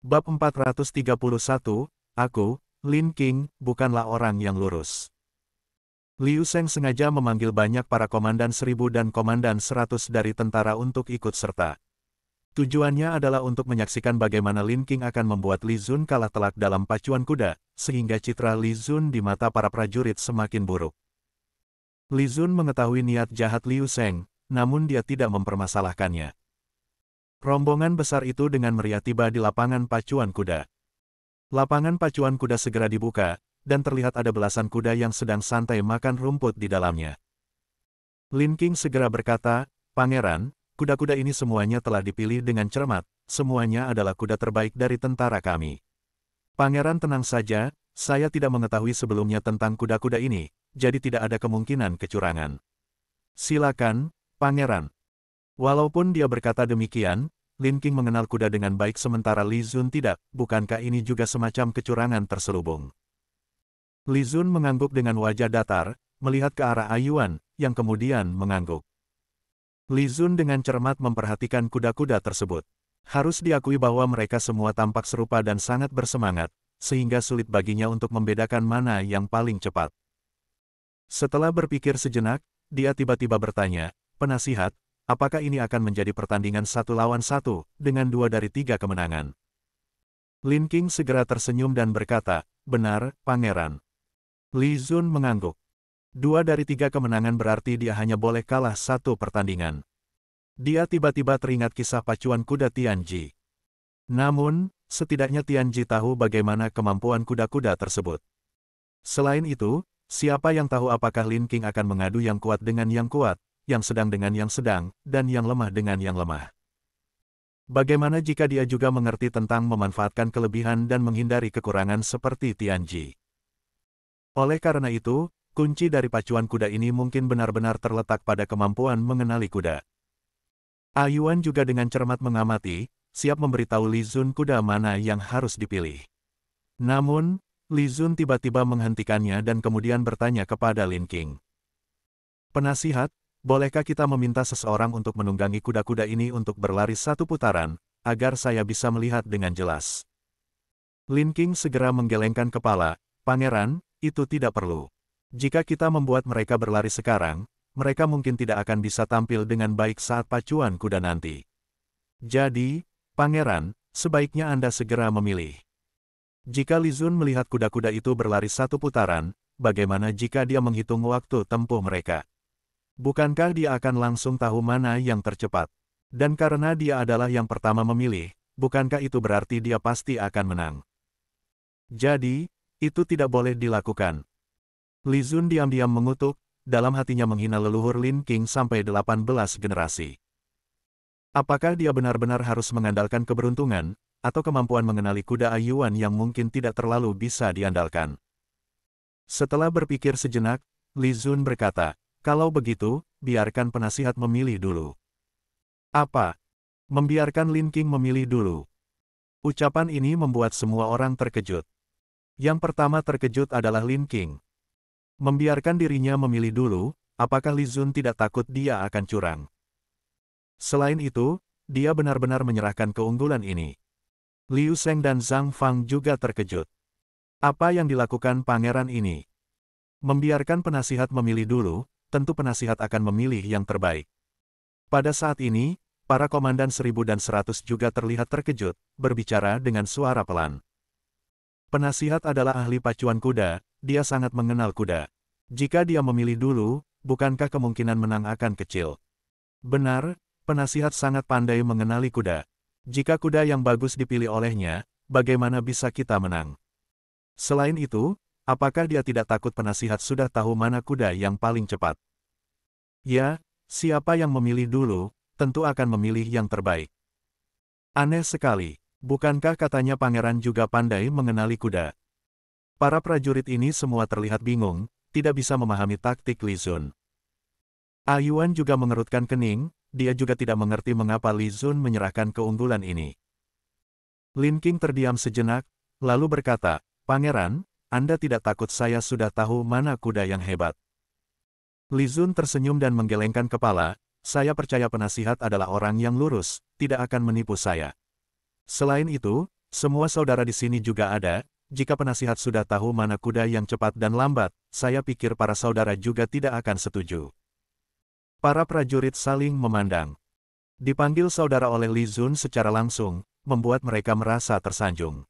Bab 431, Aku, Lin Qing, bukanlah orang yang lurus. Liu Sheng sengaja memanggil banyak para komandan 1000 dan komandan 100 dari tentara untuk ikut serta. Tujuannya adalah untuk menyaksikan bagaimana Lin Qing akan membuat Li Zun kalah telak dalam pacuan kuda, sehingga citra Li Zun di mata para prajurit semakin buruk. Li Zun mengetahui niat jahat Liu Sheng, namun dia tidak mempermasalahkannya. Rombongan besar itu dengan meriah tiba di lapangan pacuan kuda. Lapangan pacuan kuda segera dibuka, dan terlihat ada belasan kuda yang sedang santai makan rumput di dalamnya. Lin Qing segera berkata, "Pangeran, kuda-kuda ini semuanya telah dipilih dengan cermat, semuanya adalah kuda terbaik dari tentara kami. Pangeran tenang saja, saya tidak mengetahui sebelumnya tentang kuda-kuda ini, jadi tidak ada kemungkinan kecurangan. Silakan, Pangeran." Walaupun dia berkata demikian, Lin Qing mengenal kuda dengan baik sementara Li Zun tidak, bukankah ini juga semacam kecurangan terselubung? Li Zun mengangguk dengan wajah datar, melihat ke arah Ayuan, yang kemudian mengangguk. Li Zun dengan cermat memperhatikan kuda-kuda tersebut. Harus diakui bahwa mereka semua tampak serupa dan sangat bersemangat, sehingga sulit baginya untuk membedakan mana yang paling cepat. Setelah berpikir sejenak, dia tiba-tiba bertanya, "Penasihat, apakah ini akan menjadi pertandingan 1 lawan 1, dengan 2 dari 3 kemenangan?" Lin Qing segera tersenyum dan berkata, "Benar, Pangeran." Li Zun mengangguk. 2 dari 3 kemenangan berarti dia hanya boleh kalah 1 pertandingan. Dia tiba-tiba teringat kisah pacuan kuda Tianji. Namun, setidaknya Tianji tahu bagaimana kemampuan kuda-kuda tersebut. Selain itu, siapa yang tahu apakah Lin Qing akan mengadu yang kuat dengan yang kuat, yang sedang dengan yang sedang, dan yang lemah dengan yang lemah. Bagaimana jika dia juga mengerti tentang memanfaatkan kelebihan dan menghindari kekurangan seperti Tianji? Oleh karena itu, kunci dari pacuan kuda ini mungkin benar-benar terletak pada kemampuan mengenali kuda. Ayuan juga dengan cermat mengamati, siap memberitahu Li Zun kuda mana yang harus dipilih. Namun, Li Zun tiba-tiba menghentikannya dan kemudian bertanya kepada Lin Qing. "Penasihat, bolehkah kita meminta seseorang untuk menunggangi kuda-kuda ini untuk berlari 1 putaran, agar saya bisa melihat dengan jelas?" Lin Qing segera menggelengkan kepala, "Pangeran, itu tidak perlu. Jika kita membuat mereka berlari sekarang, mereka mungkin tidak akan bisa tampil dengan baik saat pacuan kuda nanti. Jadi, Pangeran, sebaiknya Anda segera memilih. Jika Li Zun melihat kuda-kuda itu berlari 1 putaran, bagaimana jika dia menghitung waktu tempuh mereka? Bukankah dia akan langsung tahu mana yang tercepat? Dan karena dia adalah yang pertama memilih, bukankah itu berarti dia pasti akan menang? Jadi, itu tidak boleh dilakukan." Li Zun diam-diam mengutuk, dalam hatinya menghina leluhur Lin Qing sampai 18 generasi. Apakah dia benar-benar harus mengandalkan keberuntungan, atau kemampuan mengenali kuda Ayuan yang mungkin tidak terlalu bisa diandalkan? Setelah berpikir sejenak, Li Zun berkata, "Kalau begitu, biarkan penasihat memilih dulu." "Apa? Membiarkan Lin Qing memilih dulu?" Ucapan ini membuat semua orang terkejut. Yang pertama terkejut adalah Lin Qing. Membiarkan dirinya memilih dulu, apakah Li Zun tidak takut dia akan curang? Selain itu, dia benar-benar menyerahkan keunggulan ini. Liu Sheng dan Zhang Fang juga terkejut. Apa yang dilakukan pangeran ini? Membiarkan penasihat memilih dulu, tentu penasihat akan memilih yang terbaik. Pada saat ini, para komandan 1000 dan 100 juga terlihat terkejut, berbicara dengan suara pelan. Penasihat adalah ahli pacuan kuda, dia sangat mengenal kuda. Jika dia memilih dulu, bukankah kemungkinan menang akan kecil? Benar, penasihat sangat pandai mengenali kuda. Jika kuda yang bagus dipilih olehnya, bagaimana bisa kita menang? Selain itu, apakah dia tidak takut penasihat sudah tahu mana kuda yang paling cepat? Ya, siapa yang memilih dulu, tentu akan memilih yang terbaik. Aneh sekali, bukankah katanya pangeran juga pandai mengenali kuda? Para prajurit ini semua terlihat bingung, tidak bisa memahami taktik Li Zun. Ayuan juga mengerutkan kening, dia juga tidak mengerti mengapa Li Zun menyerahkan keunggulan ini. Lin Qing terdiam sejenak, lalu berkata, "Pangeran, Anda tidak takut saya sudah tahu mana kuda yang hebat?" Li Zun tersenyum dan menggelengkan kepala, "Saya percaya penasihat adalah orang yang lurus, tidak akan menipu saya. Selain itu, Semua saudara di sini juga ada, jika penasihat sudah tahu mana kuda yang cepat dan lambat, saya pikir para saudara juga tidak akan setuju. Para prajurit saling memandang. Dipanggil saudara oleh Li Zun secara langsung, membuat mereka merasa tersanjung.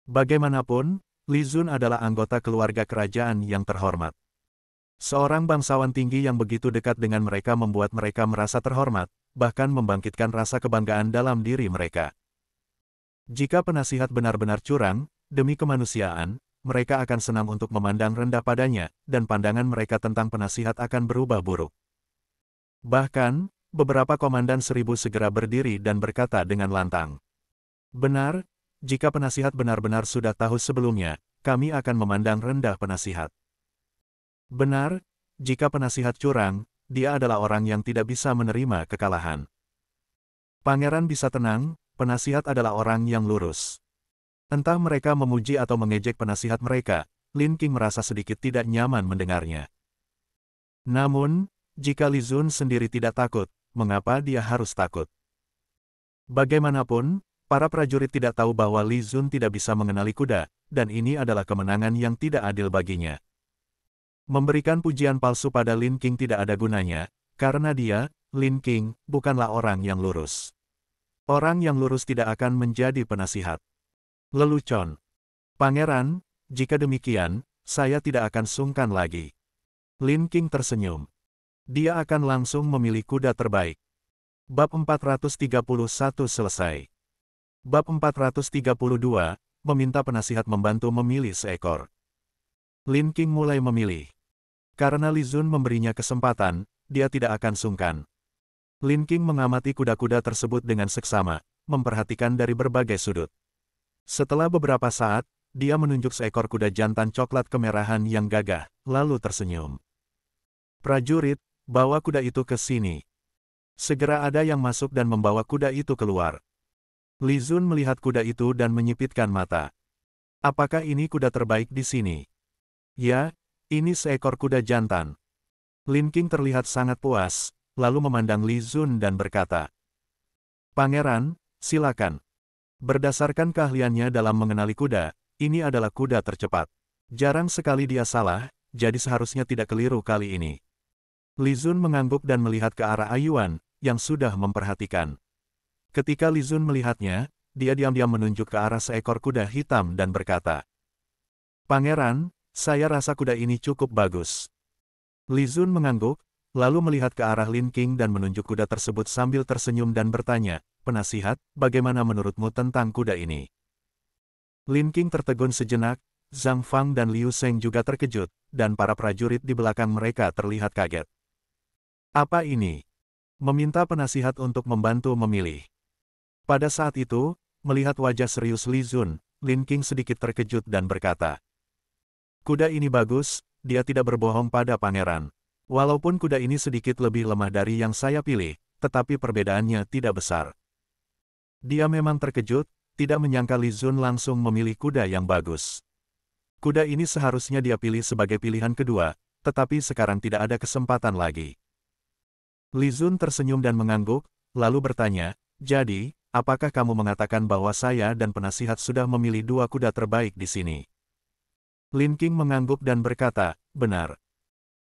Bagaimanapun, Li Zun adalah anggota keluarga kerajaan yang terhormat. Seorang bangsawan tinggi yang begitu dekat dengan mereka membuat mereka merasa terhormat, bahkan membangkitkan rasa kebanggaan dalam diri mereka. Jika penasihat benar-benar curang, demi kemanusiaan, mereka akan senang untuk memandang rendah padanya, dan pandangan mereka tentang penasihat akan berubah buruk. Bahkan, beberapa komandan 1000 segera berdiri dan berkata dengan lantang. Benar, jika penasihat benar-benar sudah tahu sebelumnya, kami akan memandang rendah penasihat. Benar, jika penasihat curang, dia adalah orang yang tidak bisa menerima kekalahan. Pangeran bisa tenang, penasihat adalah orang yang lurus. Entah mereka memuji atau mengejek penasihat mereka, Lin Qing merasa sedikit tidak nyaman mendengarnya. Namun, jika Li Zun sendiri tidak takut, mengapa dia harus takut? Bagaimanapun, para prajurit tidak tahu bahwa Li Zun tidak bisa mengenali kuda, dan ini adalah kemenangan yang tidak adil baginya. Memberikan pujian palsu pada Lin Qing tidak ada gunanya, karena dia, Lin Qing, bukanlah orang yang lurus. Orang yang lurus tidak akan menjadi penasihat. Lelucon. Pangeran, jika demikian, saya tidak akan sungkan lagi. Lin Qing tersenyum. Dia akan langsung memilih kuda terbaik. Bab 431 selesai. Bab 432, meminta penasihat membantu memilih seekor. Lin Qing mulai memilih. Karena Li Zun memberinya kesempatan, dia tidak akan sungkan. Lin Qing mengamati kuda-kuda tersebut dengan seksama, memperhatikan dari berbagai sudut. Setelah beberapa saat, dia menunjuk seekor kuda jantan coklat kemerahan yang gagah, lalu tersenyum. Prajurit, bawa kuda itu ke sini. Segera ada yang masuk dan membawa kuda itu keluar. Li Zun melihat kuda itu dan menyipitkan mata. Apakah ini kuda terbaik di sini? Ya, ini seekor kuda jantan. Lin Qing terlihat sangat puas, lalu memandang Li Zun dan berkata, Pangeran, silakan. Berdasarkan keahliannya dalam mengenali kuda, ini adalah kuda tercepat. Jarang sekali dia salah, jadi seharusnya tidak keliru kali ini. Li Zun mengangguk dan melihat ke arah Ayuan, yang sudah memperhatikan. Ketika Li Zun melihatnya, dia diam-diam menunjuk ke arah seekor kuda hitam dan berkata, Pangeran, saya rasa kuda ini cukup bagus. Li Zun mengangguk, lalu melihat ke arah Lin Qing dan menunjuk kuda tersebut sambil tersenyum dan bertanya, Penasihat, bagaimana menurutmu tentang kuda ini? Lin Qing tertegun sejenak, Zhang Fang dan Liu Sheng juga terkejut, dan para prajurit di belakang mereka terlihat kaget. Apa ini? Meminta penasihat untuk membantu memilih. Pada saat itu, melihat wajah serius Li Zun, Lin Qing sedikit terkejut dan berkata, Kuda ini bagus, dia tidak berbohong pada pangeran. Walaupun kuda ini sedikit lebih lemah dari yang saya pilih, tetapi perbedaannya tidak besar. Dia memang terkejut, tidak menyangka Li Zun langsung memilih kuda yang bagus. Kuda ini seharusnya dia pilih sebagai pilihan kedua, tetapi sekarang tidak ada kesempatan lagi. Li Zun tersenyum dan mengangguk, lalu bertanya, Jadi, apakah kamu mengatakan bahwa saya dan penasihat sudah memilih dua kuda terbaik di sini? Lin Qing mengangguk dan berkata, Benar.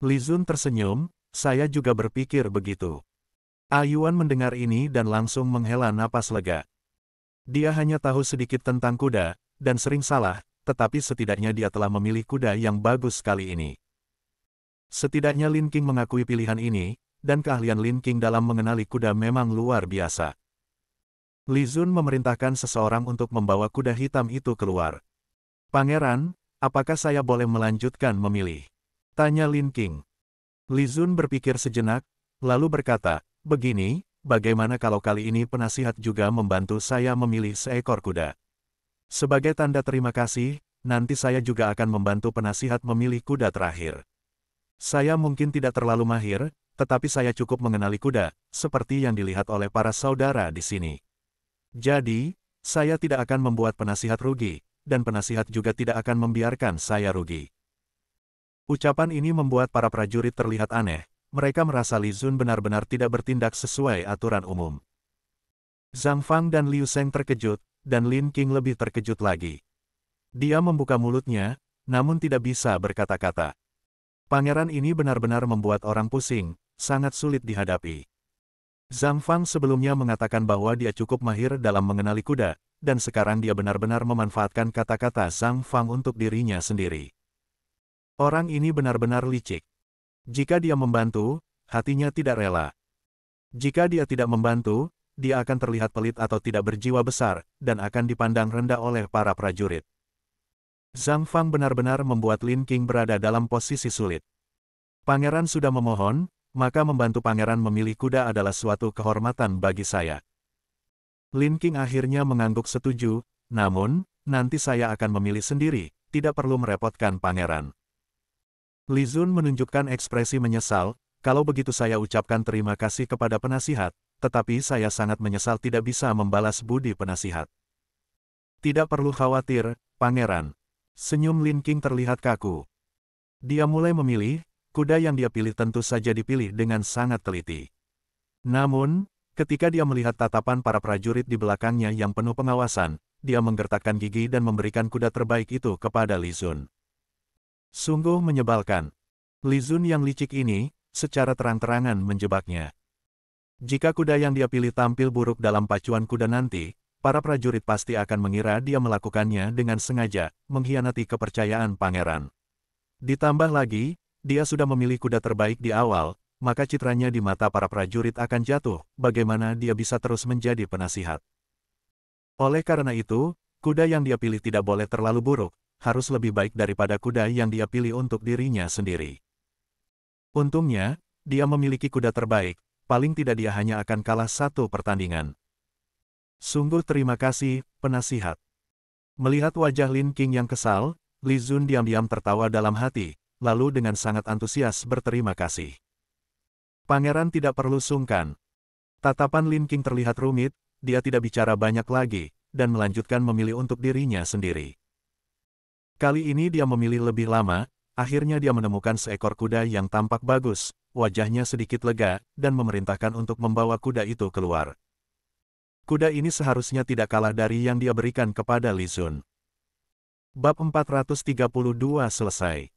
Li Zun tersenyum, saya juga berpikir begitu. Ayuan mendengar ini dan langsung menghela napas lega. Dia hanya tahu sedikit tentang kuda, dan sering salah, tetapi setidaknya dia telah memilih kuda yang bagus kali ini. Setidaknya Lin Qing mengakui pilihan ini, dan keahlian Lin Qing dalam mengenali kuda memang luar biasa. Li Zun memerintahkan seseorang untuk membawa kuda hitam itu keluar. Pangeran, apakah saya boleh melanjutkan memilih? Tanya Lin Qing. Li Zun berpikir sejenak, lalu berkata, Begini, bagaimana kalau kali ini penasihat juga membantu saya memilih seekor kuda? Sebagai tanda terima kasih, nanti saya juga akan membantu penasihat memilih kuda terakhir. Saya mungkin tidak terlalu mahir, tetapi saya cukup mengenali kuda, seperti yang dilihat oleh para saudara di sini. Jadi, saya tidak akan membuat penasihat rugi, dan penasihat juga tidak akan membiarkan saya rugi. Ucapan ini membuat para prajurit terlihat aneh, mereka merasa Li Zun benar-benar tidak bertindak sesuai aturan umum. Zhang Fang dan Liu Sheng terkejut, dan Lin Qing lebih terkejut lagi. Dia membuka mulutnya, namun tidak bisa berkata-kata. Pangeran ini benar-benar membuat orang pusing, sangat sulit dihadapi. Zhang Fang sebelumnya mengatakan bahwa dia cukup mahir dalam mengenali kuda, dan sekarang dia benar-benar memanfaatkan kata-kata Zhang Fang untuk dirinya sendiri. Orang ini benar-benar licik. Jika dia membantu, hatinya tidak rela. Jika dia tidak membantu, dia akan terlihat pelit atau tidak berjiwa besar, dan akan dipandang rendah oleh para prajurit. Zhang Fang benar-benar membuat Lin Qing berada dalam posisi sulit. Pangeran sudah memohon, maka membantu pangeran memilih kuda adalah suatu kehormatan bagi saya. Lin Qing akhirnya mengangguk setuju, namun, nanti saya akan memilih sendiri, tidak perlu merepotkan pangeran. Li Zun menunjukkan ekspresi menyesal, kalau begitu saya ucapkan terima kasih kepada penasihat, tetapi saya sangat menyesal tidak bisa membalas budi penasihat. Tidak perlu khawatir, pangeran. Senyum Lin Qing terlihat kaku. Dia mulai memilih, kuda yang dia pilih tentu saja dipilih dengan sangat teliti. Namun, ketika dia melihat tatapan para prajurit di belakangnya yang penuh pengawasan, dia menggertakkan gigi dan memberikan kuda terbaik itu kepada Li Zun. Sungguh menyebalkan. Li Zun yang licik ini, secara terang-terangan menjebaknya. Jika kuda yang dia pilih tampil buruk dalam pacuan kuda nanti, para prajurit pasti akan mengira dia melakukannya dengan sengaja, mengkhianati kepercayaan pangeran. Ditambah lagi, dia sudah memilih kuda terbaik di awal, maka citranya di mata para prajurit akan jatuh, bagaimana dia bisa terus menjadi penasihat. Oleh karena itu, kuda yang dia pilih tidak boleh terlalu buruk, harus lebih baik daripada kuda yang dia pilih untuk dirinya sendiri. Untungnya, dia memiliki kuda terbaik, paling tidak dia hanya akan kalah satu pertandingan. Sungguh terima kasih, penasihat. Melihat wajah Lin Qing yang kesal, Li Zun diam-diam tertawa dalam hati, lalu dengan sangat antusias berterima kasih. Pangeran tidak perlu sungkan. Tatapan Lin Qing terlihat rumit, dia tidak bicara banyak lagi, dan melanjutkan memilih untuk dirinya sendiri. Kali ini dia memilih lebih lama, akhirnya dia menemukan seekor kuda yang tampak bagus, wajahnya sedikit lega, dan memerintahkan untuk membawa kuda itu keluar. Kuda ini seharusnya tidak kalah dari yang dia berikan kepada Li Zun. Bab 432 selesai.